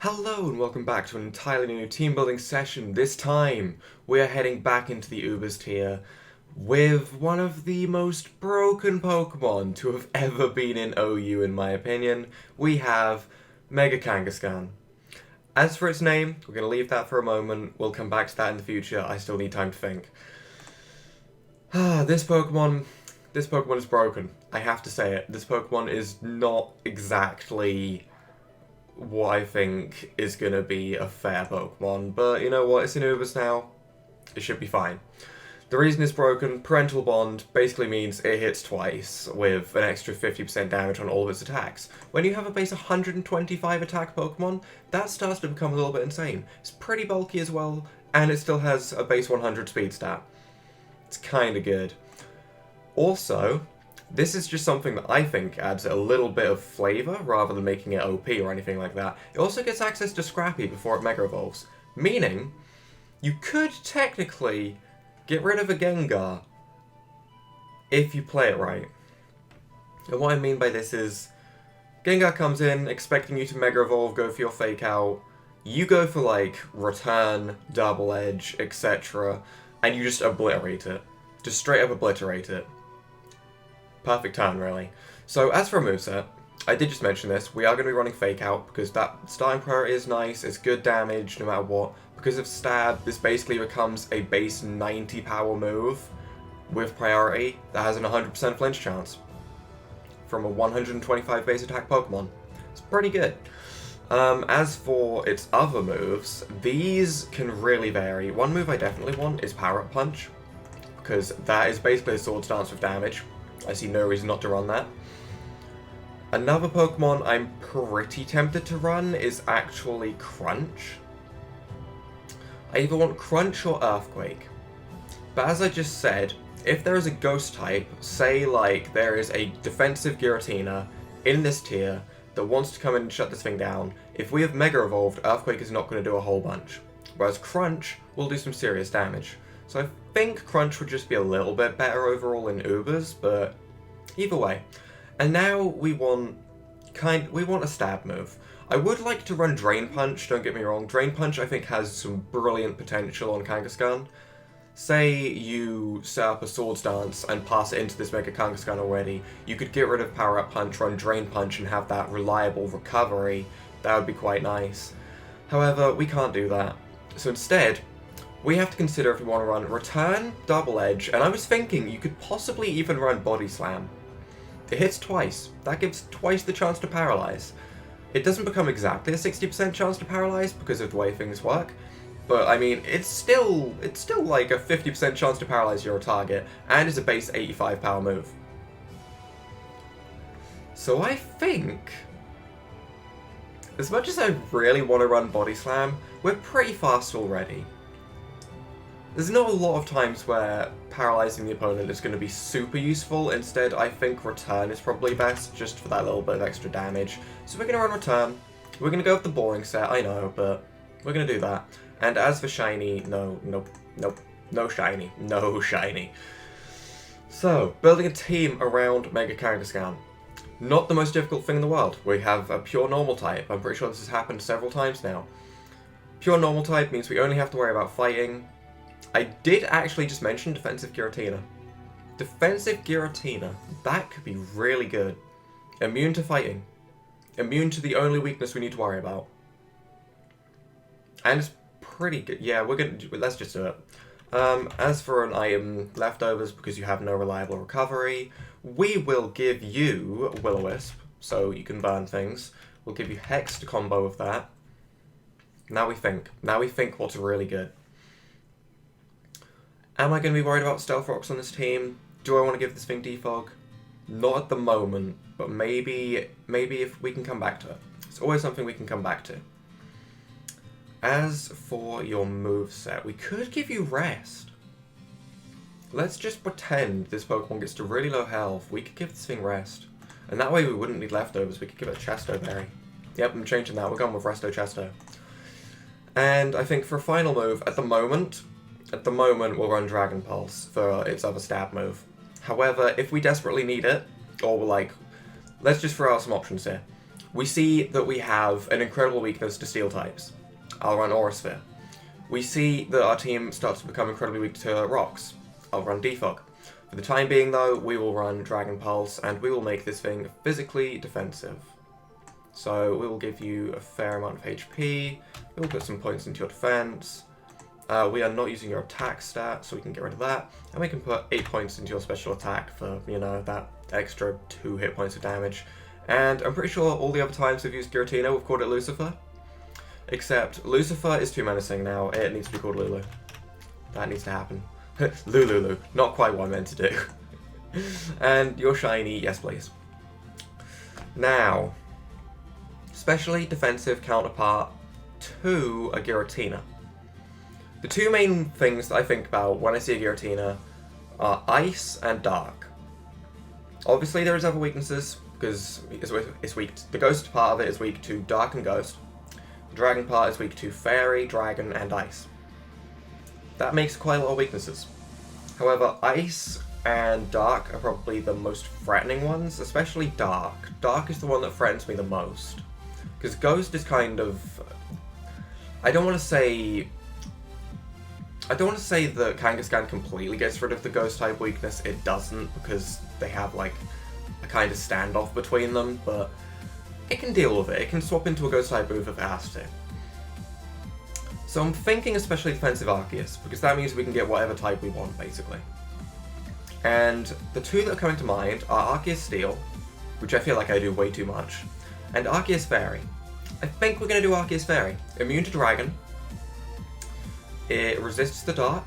Hello and welcome back to an entirely new team building session. This time we are heading back into the Ubers tier with one of the most broken Pokemon to have ever been in OU in my opinion. We have Mega Kangaskhan. As for its name, we're going to leave that for a moment. We'll come back to that in the future. I still need time to think. This Pokemon is broken. I have to say it. This Pokemon is not exactly what I think is going to be a fair Pokemon, but you know what, it's in Ubers now, it should be fine. The reason it's broken, Parental Bond, basically means it hits twice, with an extra 50% damage on all of its attacks. When you have a base 125 attack Pokemon, that starts to become a little bit insane. It's pretty bulky as well, and it still has a base 100 speed stat. It's kinda good. Also, this is just something that I think adds a little bit of flavour rather than making it OP or anything like that. It also gets access to Scrappy before it Mega Evolves, meaning you could technically get rid of a Gengar if you play it right. And what I mean by this is, Gengar comes in expecting you to Mega Evolve, go for your Fake Out, you go for like Return, Double Edge, etc., and you just obliterate it. Just straight up obliterate it. Perfect turn, really. So, as for a moveset, I did just mention this, we are going to be running Fake Out, because that starting priority is nice, it's good damage no matter what. Because of Stab, this basically becomes a base 90 power move with priority that has an 100% flinch chance from a 125 base attack Pokemon. It's pretty good. As for its other moves, these can really vary. One move I definitely want is Power Up Punch, because that is basically a Swords Dance with damage. I see no reason not to run that. Another Pokemon I'm pretty tempted to run is actually Crunch. I either want Crunch or Earthquake. But as I just said, if there is a Ghost type, say like there is a defensive Giratina in this tier that wants to come in and shut this thing down, if we have Mega Evolved, Earthquake is not going to do a whole bunch. Whereas Crunch will do some serious damage. So I think Crunch would just be a little bit better overall in Ubers, but either way. And now we want a stab move. I would like to run Drain Punch, don't get me wrong. Drain Punch I think has some brilliant potential on Kangaskhan. Say you set up a Swords Dance and pass it into this Mega Kangaskhan already, you could get rid of Power Up Punch, run Drain Punch and have that reliable recovery. That would be quite nice. However, we can't do that. So instead, we have to consider if we want to run Return, Double Edge, and I was thinking you could possibly even run Body Slam. It hits twice. That gives twice the chance to paralyze. It doesn't become exactly a 60% chance to paralyze because of the way things work, but I mean, it's still like a 50% chance to paralyze your target, and is a base 85 power move. So I think, as much as I really want to run Body Slam, we're pretty fast already. There's not a lot of times where paralyzing the opponent is going to be super useful. Instead, I think Return is probably best, just for that little bit of extra damage. So we're going to run Return. We're going to go with the boring set, I know, but we're going to do that. And as for Shiny, no Shiny. No Shiny. So, building a team around Mega Kangaskhan. Not the most difficult thing in the world. We have a pure normal type. I'm pretty sure this has happened several times now. Pure normal type means we only have to worry about fighting. I did actually just mention Defensive Giratina. Defensive Giratina, that could be really good. Immune to fighting. Immune to the only weakness we need to worry about. And it's pretty good. Yeah, let's just do it. As for an item leftovers, because you have no reliable recovery, we will give you Will-O-Wisp, so you can burn things. We'll give you Hex to combo with that. Now we think. Now we think what's really good. Am I going to be worried about Stealth Rocks on this team? Do I want to give this thing Defog? Not at the moment, but maybe if we can come back to it. It's always something we can come back to. As for your moveset, we could give you Rest. Let's just pretend this Pokemon gets to really low health. We could give this thing Rest. And that way we wouldn't need leftovers, we could give it a Chesto Berry. Yep, I'm changing that, we're going with Resto Chesto. And I think for a final move, at the moment we'll run Dragon Pulse for its other stab move. However, if we desperately need it, or like, let's just throw out some options here. We see that we have an incredible weakness to steel types. I'll run Aura Sphere. We see that our team starts to become incredibly weak to rocks. I'll run Defog. For the time being though, we will run Dragon Pulse and we will make this thing physically defensive. So we will give you a fair amount of HP, we'll put some points into your defense. We are not using your attack stat, so we can get rid of that. And we can put 8 points into your special attack for, you know, that extra 2 hit points of damage. And I'm pretty sure all the other times we've used Giratina, we've called it Lucifer. Except Lucifer is too menacing now, it needs to be called Lulu. That needs to happen. Lulu, not quite what I meant to do. And your shiny, yes please. Now, specially defensive counterpart to a Giratina. The two main things that I think about when I see a Giratina are Ice and Dark. Obviously there is other weaknesses, because it's weak. The Ghost part of it is weak to Dark and Ghost. The Dragon part is weak to Fairy, Dragon, and Ice. That makes quite a lot of weaknesses. However, Ice and Dark are probably the most threatening ones, especially Dark. Dark is the one that threatens me the most. Because Ghost is kind of... I don't want to say that Kangaskhan completely gets rid of the Ghost type weakness. It doesn't, because they have like a kind of standoff between them, but it can deal with it. It can swap into a Ghost type move if it has to. So I'm thinking especially defensive Arceus, because that means we can get whatever type we want, basically. And the two that are coming to mind are Arceus Steel, which I feel like I do way too much, and Arceus Fairy. I think we're going to do Arceus Fairy. Immune to Dragon. It resists the Dark.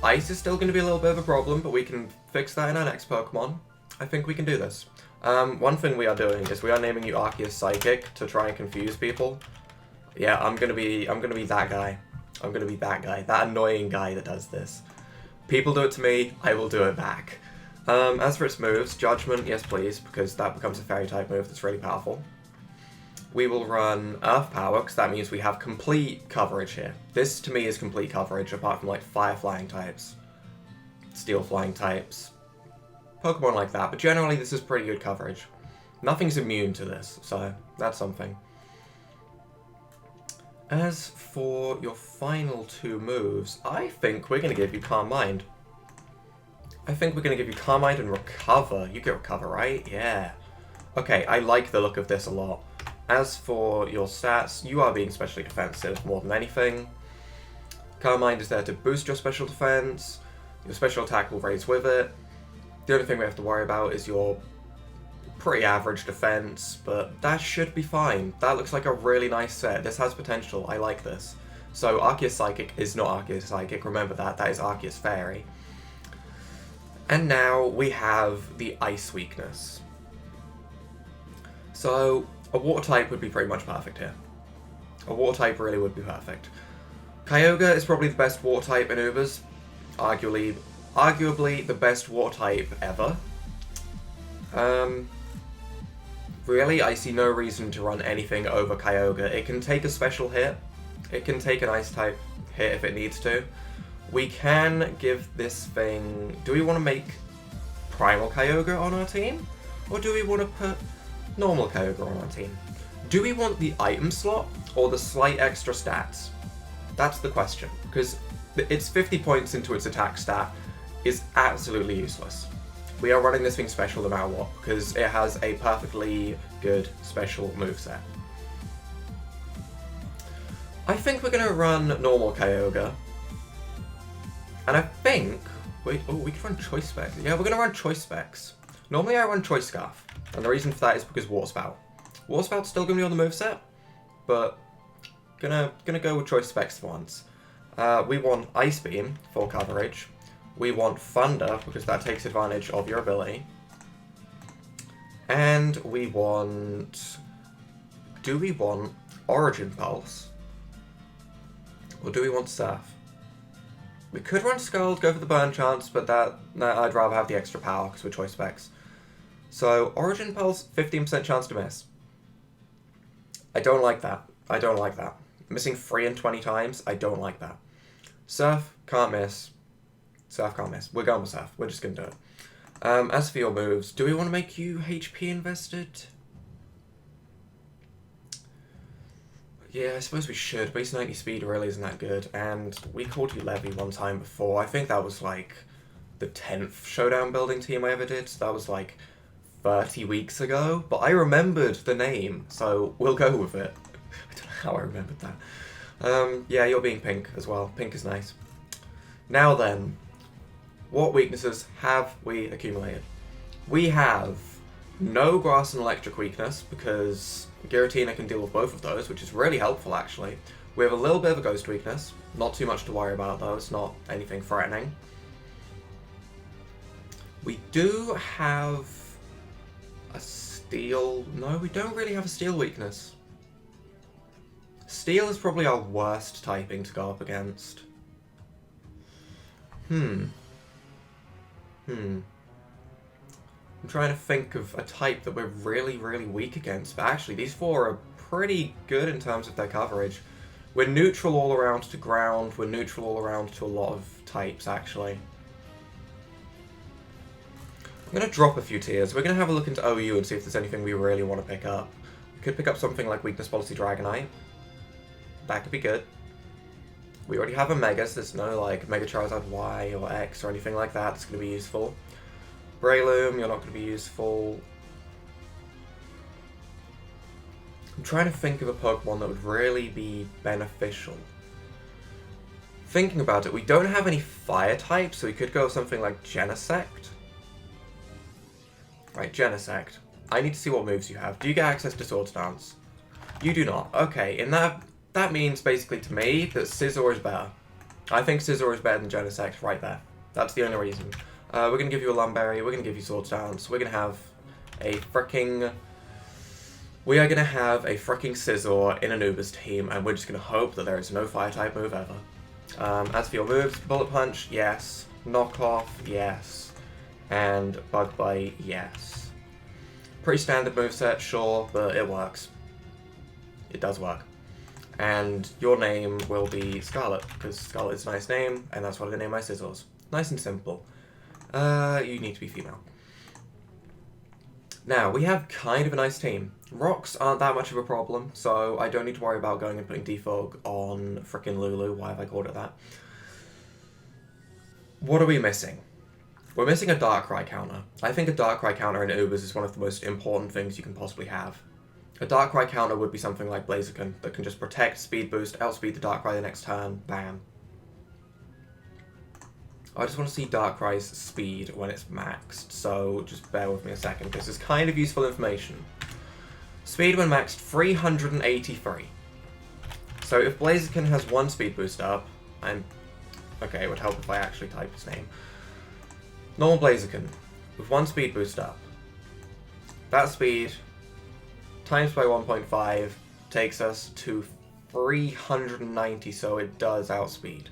Ice is still going to be a little bit of a problem, but we can fix that in our next Pokemon. I think we can do this. One thing we are doing is we are naming you Arceus Psychic to try and confuse people. Yeah, I'm gonna be that guy. I'm gonna be that guy, that annoying guy that does this. People do it to me, I will do it back. As for its moves, Judgment, yes please, because that becomes a Fairy type move that's really powerful. We will run Earth Power, because that means we have complete coverage here. This to me is complete coverage, apart from like Fire Flying types, Steel Flying types, Pokemon like that, but generally this is pretty good coverage. Nothing's immune to this, so that's something. As for your final two moves, I think we're going to give you Calm Mind. I think we're going to give you Calm Mind and Recover. You get Recover, right? Yeah. Okay, I like the look of this a lot. As for your stats, you are being specially defensive more than anything. Calm Mind is there to boost your special defense. Your special attack will raise with it. The only thing we have to worry about is your pretty average defense, but that should be fine. That looks like a really nice set. This has potential. I like this. So Arceus Psychic is not Arceus Psychic. Remember that. That is Arceus Fairy. And now we have the Ice weakness. So a Water type would be pretty much perfect here. A Water type really would be perfect. Kyogre is probably the best Water type in Ubers. Arguably the best Water type ever. Really, I see no reason to run anything over Kyogre. It can take a special hit. It can take an Ice type hit if it needs to. We can give this thing... Do we want to make Primal Kyogre on our team? Or do we want to put normal Kyogre on our team? Do we want the item slot or the slight extra stats? That's the question. Because its 50 points into its attack stat is absolutely useless. We are running this thing special no matter what, because it has a perfectly good special moveset. I think we're going to run normal Kyogre. And I think... Wait, oh, we can run Choice Specs. Yeah, we're going to run Choice Specs. Normally I run Choice Scarf, and the reason for that is because Water Spout. Water Spout's still going to be on the moveset, but gonna go with Choice Specs for once. We want Ice Beam for coverage. We want Thunder, because that takes advantage of your ability. And we want... Do we want Origin Pulse? Or do we want Surf? We could run Scald, go for the burn chance, but I'd rather have the extra power, because we're Choice Specs. So, Origin Pulse, 15% chance to miss. I don't like that. I don't like that. Missing 3 and 20 times, I don't like that. Surf, can't miss. Surf can't miss. We're going with Surf. We're just going to do it. As for your moves, do we want to make you HP invested? Yeah, I suppose we should. Base 90 speed really isn't that good, and we called you Levy one time before. I think that was like the 10th Showdown building team I ever did, so that was like 30 weeks ago, but I remembered the name, so we'll go with it. I don't know how I remembered that. Yeah, you're being pink as well. Pink is nice. Now then, what weaknesses have we accumulated? We have no grass and electric weakness, because Giratina can deal with both of those, which is really helpful actually. We have a little bit of a ghost weakness, not too much to worry about though, it's not anything threatening. We do have a steel... No, we don't really have a steel weakness. Steel is probably our worst typing to go up against. I'm trying to think of a type that we're really, really weak against, but actually these four are pretty good in terms of their coverage. We're neutral all around to ground, we're neutral all around to a lot of types actually. I'm going to drop a few tiers. We're going to have a look into OU and see if there's anything we really want to pick up. We could pick up something like Weakness Policy Dragonite. That could be good. We already have a Mega, so there's no like Mega Charizard Y or X or anything like that that's going to be useful. Breloom, you're not going to be useful. I'm trying to think of a Pokemon that would really be beneficial. Thinking about it, we don't have any Fire types, so we could go with something like Genesect. Right, Genesect. I need to see what moves you have. Do you get access to Swords Dance? You do not. Okay, and that means basically to me that Scizor is better. I think Scizor is better than Genesect right there. That's the only reason. We're going to give you a Lumberry, we're going to give you Swords Dance, we're going to have a fricking... We are going to have a fricking Scizor in an Uber's team, and we're just going to hope that there is no Fire-type move ever. As for your moves, Bullet Punch, yes. Knockoff, yes. And Bug Bite, yes. Pretty standard moveset, sure, but it works. It does work. And your name will be Scarlet, because Scarlet is a nice name, and that's what I name my Scizors. Nice and simple. You need to be female. Now, we have kind of a nice team. Rocks aren't that much of a problem, so I don't need to worry about going and putting Defog on frickin' Lulu. Why have I called it that? What are we missing? We're missing a Darkrai counter. I think a Darkrai counter in Ubers is one of the most important things you can possibly have. A Darkrai counter would be something like Blaziken that can just protect, speed boost, outspeed the Darkrai the next turn, bam. I just want to see Darkrai's speed when it's maxed, so just bear with me a second. This is kind of useful information. Speed when maxed, 383. So if Blaziken has one speed boost up, okay, it would help if I actually type his name. Normal Blaziken, with one speed boost up. That speed, times by 1.5, takes us to 390, so it does outspeed.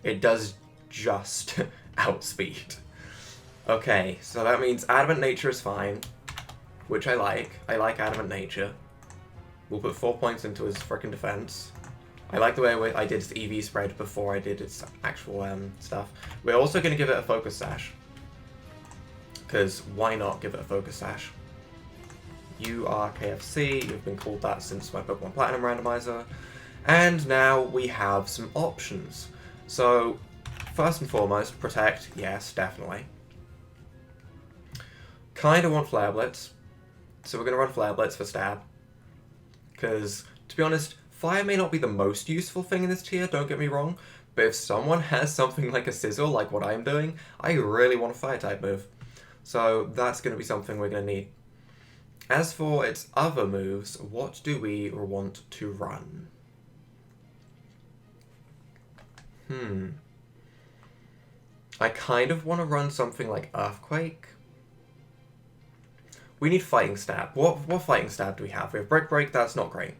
It does just outspeed. Okay, so that means Adamant Nature is fine, which I like. I like Adamant Nature. We'll put 4 points into his frickin' defense. I like the way I did its EV spread before I did its actual stuff. We're also going to give it a Focus Sash. Because why not give it a Focus Sash? You are KFC, you've been called that since my Pokemon Platinum Randomizer. And now we have some options. So, first and foremost, Protect, yes, definitely. Kinda want Flare Blitz. So we're going to run Flare Blitz for Stab. Because, to be honest, Fire may not be the most useful thing in this tier, don't get me wrong. But if someone has something like a Scizor, like what I'm doing, I really want a Fire-type move. So that's going to be something we're going to need. As for its other moves, what do we want to run? I kind of want to run something like Earthquake. We need Fighting Stab. What Fighting Stab do we have? We have Brick Break, that's not great.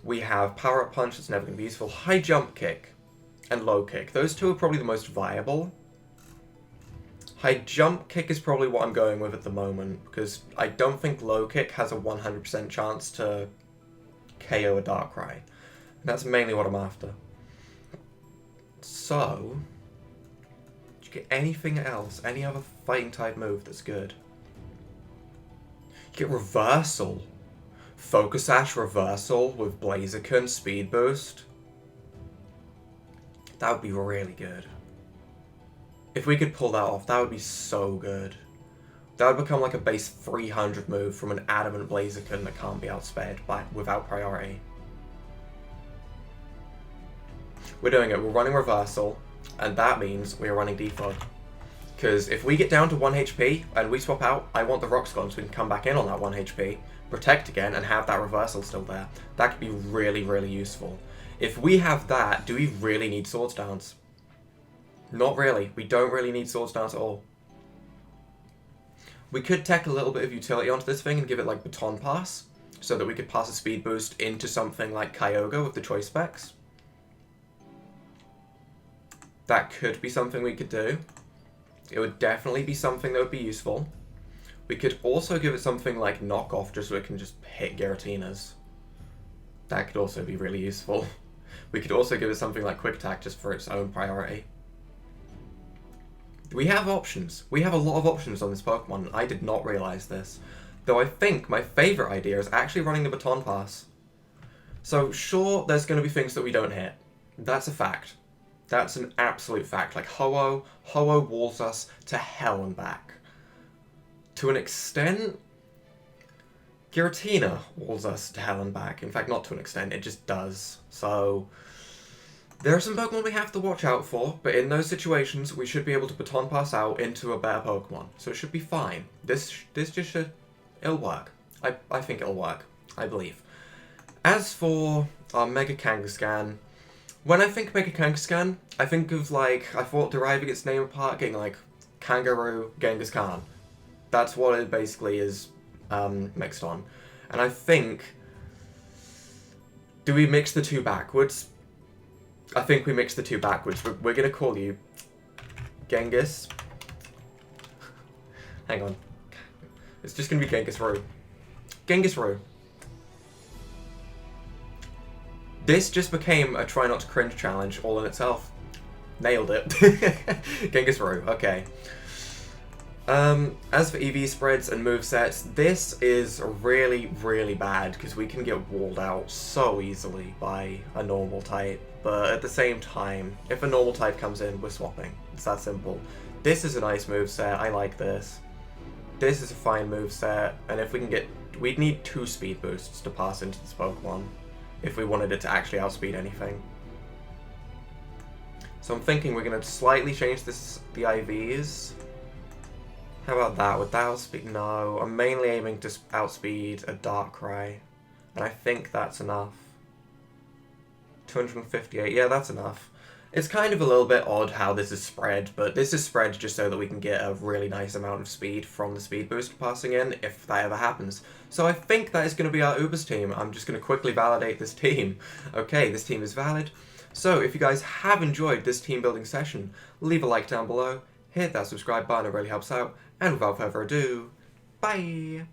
We have Power Up Punch, that's never going to be useful. High Jump Kick and Low Kick. Those two are probably the most viable. High Jump Kick is probably what I'm going with at the moment, because I don't think Low Kick has a 100% chance to KO a Darkrai. That's mainly what I'm after. So, did you get anything else? Any other fighting type move that's good? You get Reversal. Focus Sash Reversal with Blaziken Speed Boost. That would be really good. If we could pull that off, that would be so good. That would become like a base 300 move from an Adamant Blaziken that can't be outsped without priority. We're doing it. We're running Reversal, and that means we're running Defog. Because if we get down to 1 HP and we swap out, I want the Rocks gone so we can come back in on that 1 HP, protect again, and have that Reversal still there. That could be really, really useful. If we have that, do we really need Swords Dance? Not really. We don't really need Swords Dance at all. We could take a little bit of utility onto this thing and give it like Baton Pass, so that we could pass a speed boost into something like Kyogre with the choice specs. That could be something we could do. It would definitely be something that would be useful. We could also give it something like Knockoff just so it can just hit Giratinas. That could also be really useful. We could also give it something like Quick Attack just for its own priority. We have options. We have a lot of options on this Pokemon. I did not realize this. Though I think my favorite idea is actually running the Baton Pass. So sure, there's going to be things that we don't hit. That's a fact. That's an absolute fact. Like Ho-Oh walls us to hell and back. To an extent, Giratina walls us to hell and back. In fact, not to an extent, it just does. So there are some Pokemon we have to watch out for, but in those situations, we should be able to Baton Pass out into a better Pokemon. So it should be fine. This just should... it'll work. I think it'll work. I believe. As for our Mega Kangaskhan, when I think Mega Kangaskhan, I think of, like, I thought deriving its name apart, getting, like, Kangaroo Kangaskhan. That's what it basically is mixed on. And I think... do we mix the two backwards? I think we mix the two backwards. We're going to call you Genghis. Hang on. It's just going to be Genghis Roo. Genghis Roo. This just became a try not to cringe challenge all in itself. Nailed it. Genghis Roo, okay. As for EV spreads and movesets, this is really, really bad because we can get walled out so easily by a normal type. But at the same time, if a normal type comes in, we're swapping. It's that simple. This is a nice moveset. I like this. This is a fine moveset, and if we can get... we'd need 2 speed boosts to pass into this Pokemon if we wanted it to actually outspeed anything. So I'm thinking we're going to slightly change the IVs. How about that? Would that outspeed? No. I'm mainly aiming to outspeed a Darkrai, and I think that's enough. 258. Yeah, that's enough. It's kind of a little bit odd how this is spread, but this is spread just so that we can get a really nice amount of speed from the speed boost passing in, if that ever happens. So I think that is going to be our Ubers team. I'm just going to quickly validate this team. Okay, this team is valid. So if you guys have enjoyed this team building session, leave a like down below, hit that subscribe button, it really helps out, and without further ado, bye!